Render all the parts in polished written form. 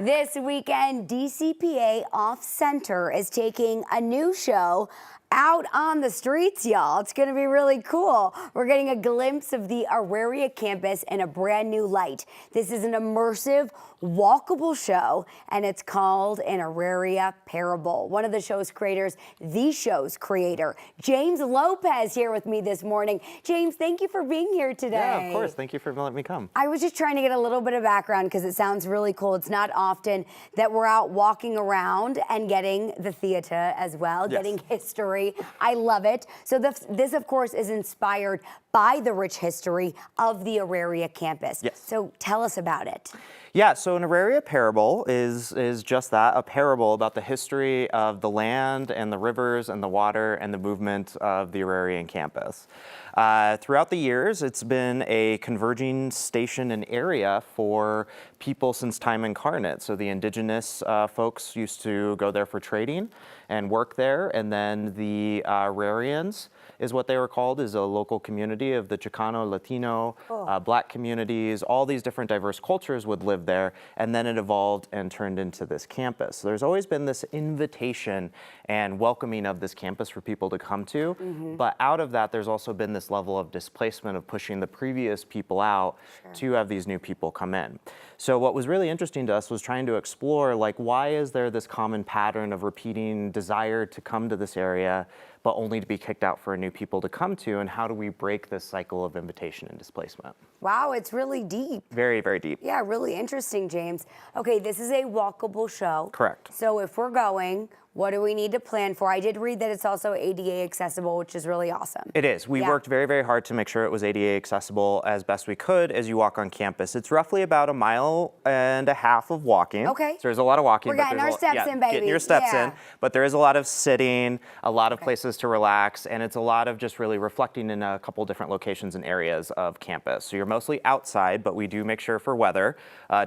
This weekend, DCPA Off Center is taking a new show out on the streets, y'all. It's going to be really cool. We're getting a glimpse of the Auraria campus in a brand new light. This is an immersive, walkable show, and it's called an Auraria Parable. One of the show's creators, the show's creator, James Lopez, here with me this morning. James, thank you for being here today. Yeah, of course. Thank you for letting me come. I was just trying to get a little bit of background because it sounds really cool. It's not often that we're out walking around and getting the theater as well, getting history. I love it. So this, of course, is inspired by the rich history of the Auraria campus. Yes. So tell us about it. Yeah, so an Auraria Parable is just that, a parable about the history of the land and the rivers and the water and the movement of the Aurarian campus. Throughout the years, it's been a converging station and area for people since time incarnate. So the indigenous folks used to go there for trading and work there, and then the Aurarians is what they were called, is a local community of the Chicano, Latino, Black communities. All these different diverse cultures would live there, and then it evolved and turned into this campus. So there's always been this invitation and welcoming of this campus for people to come to, but out of that, there's also been this level of displacement of pushing the previous people out to have these new people come in. So what was really interesting to us was trying to explore, like, why is there this common pattern of repeating desire to come to this area, but only to be kicked out for new people to come to, and how do we break this cycle of invitation and displacement? Wow, it's really deep. Very, very deep. Yeah, really interesting, James. Okay, this is a walkable show. Correct. So if we're going, what do we need to plan for? I did read that it's also ADA accessible, which is really awesome. It is. We worked very, very hard to make sure it was ADA accessible as best we could as you walk on campus. It's roughly about 1.5 miles of walking. Okay. So there's a lot of walking. We're getting our steps in, baby. Getting your steps in. But there is a lot of sitting, a lot of places to relax, and it's a lot of just really reflecting in a couple different locations and areas of campus. So you're mostly outside, but we do make sure for weather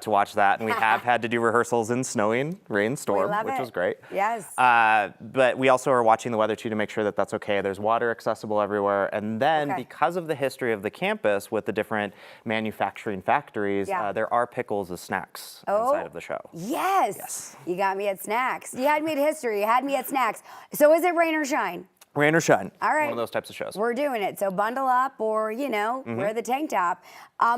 to watch that. And we have had to do rehearsals in snowing, rain, storm, which was great. Yes. But we also are watching the weather too to make sure that that's okay. There's water accessible everywhere. And then because of the history of the campus with the different manufacturing factories, there are pickles as snacks inside of the show. Yes. Yes. You got me at snacks. You had me at history. You had me at snacks. So is it rain or shine? Rain or shine. All right. One of those types of shows. We're doing it. So bundle up or, you know, wear the tank top.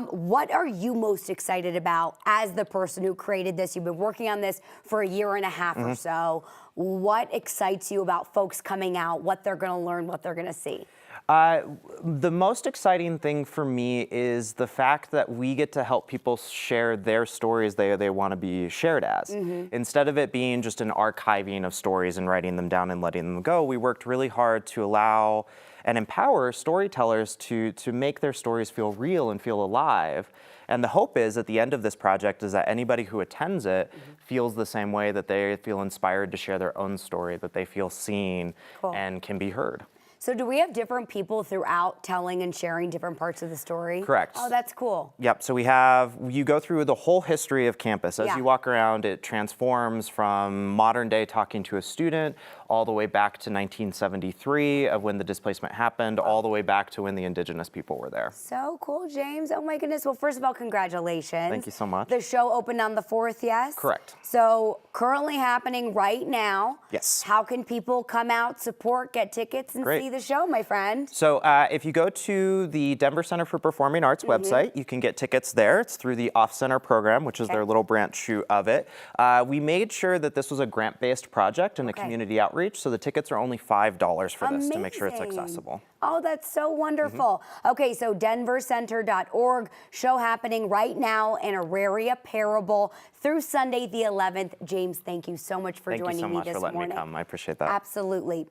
What are you most excited about as the person who created this? You've been working on this for 1.5 years or so. What excites you about folks coming out, what they're going to learn, what they're going to see? The most exciting thing for me is the fact that we get to help people share their stories they want to be shared as. Instead of it being just an archiving of stories and writing them down and letting them go, we worked really hard to allow and empower storytellers to make their stories feel real and feel alive. And the hope is at the end of this project is that anybody who attends it feels the same way, that they feel inspired to share their own story, that they feel seen and can be heard. So do we have different people throughout telling and sharing different parts of the story? Correct. Oh, that's cool. Yep, so you go through the whole history of campus. As you walk around, it transforms from modern day talking to a student all the way back to 1973 of when the displacement happened, all the way back to when the indigenous people were there. So cool, James. Oh my goodness. Well, first of all, congratulations. Thank you so much. The show opened on the 4th, yes? Correct. So currently happening right now. Yes. How can people come out, support, get tickets, and see the show, my friend? So if you go to the Denver Center for Performing Arts website, you can get tickets there. It's through the Off Center program, which is their little branch shoot of it. We made sure that this was a grant-based project and a community outreach, so the tickets are only $5 for this to make sure it's accessible. Oh, that's so wonderful. Okay, so denvercenter.org, show happening right now in Auraria Parable through Sunday the 11th. James, thank you so much for joining me this morning. Thank you so much for letting me come. I appreciate that. Absolutely.